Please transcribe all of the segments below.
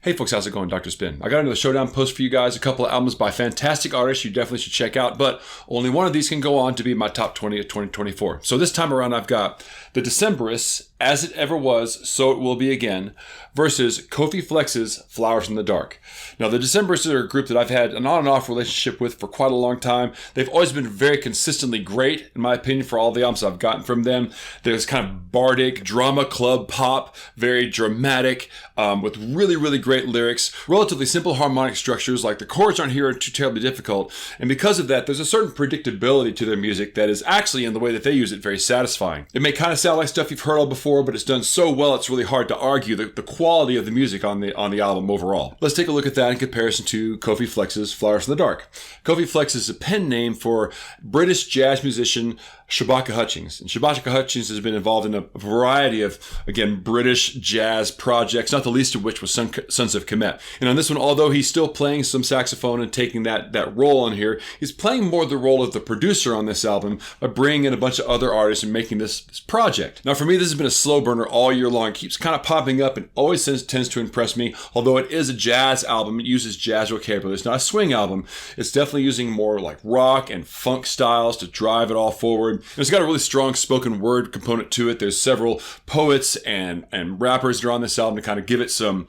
Hey folks, how's it going? Dr. Spin. I got another showdown post for you guys, a couple of albums by fantastic artists you definitely should check out, but only one of these can go on to be my top 20 of 2024. So this time around I've got the Decemberists, As It Ever Was, So It Will Be Again, versus Kofi Flexx's Flowers in the Dark. Now the Decemberists are a group that I've had an on and off relationship with for quite a long time. They've always been very consistently great, in my opinion, for all the albums I've gotten from them. There's kind of bardic, drama club pop, very dramatic, with really, really great lyrics, relatively simple harmonic structures, like the chords aren't here too terribly difficult, and because of that, there's a certain predictability to their music that is actually, in the way that they use it, very satisfying. It may kind of sound like stuff you've heard of before, but it's done so well it's really hard to argue the quality of the music on the album overall. Let's take a look at that in comparison to Kofi Flexx's Flowers in the Dark. Kofi Flexx is a pen name for British jazz musician Shabaka Hutchings. And Shabaka Hutchings has been involved in a variety of, again, British jazz projects, not the least of which was Sons of Kemet. And on this one, although he's still playing some saxophone and taking that role on here, he's playing more the role of the producer on this album by bringing in a bunch of other artists and making this project. Now for me, this has been a slow burner all year long. It keeps kind of popping up and always tends to impress me. Although it is a jazz album, it uses jazz vocabulary. It's not a swing album. It's definitely using more like rock and funk styles to drive it all forward. It's got a really strong spoken word component to it. There's several poets and rappers that are on this album to kind of give it some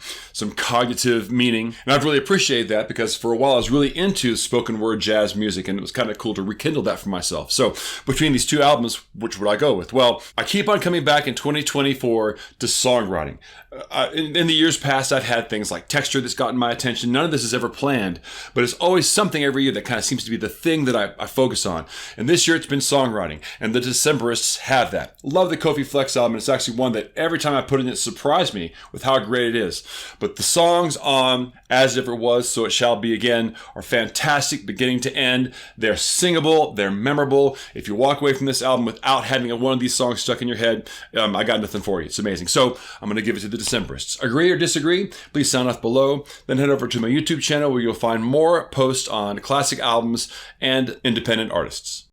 cognitive meaning. And I've really appreciated that because for a while I was really into spoken word jazz music and it was kind of cool to rekindle that for myself. So between these two albums, which would I go with? Well, I keep on coming back in 2024 to songwriting. In the years past, I've had things like texture that's gotten my attention. None of this is ever planned, but it's always something every year that kind of seems to be the thing that I focus on. And this year it's been songwriting, and the Decemberists have that. Love the Kofi Flexx album. It's actually one that every time I put it in, it surprised me with how great it is. But the songs on As It Ever Was, So It Shall Be Again are fantastic beginning to end. They're singable, they're memorable. If you walk away from this album without having one of these songs stuck in your head, I got nothing for you. It's amazing. So I'm going to give it to the Decemberists. Agree or disagree? Please sound off below. Then head over to my YouTube channel where you'll find more posts on classic albums and independent artists.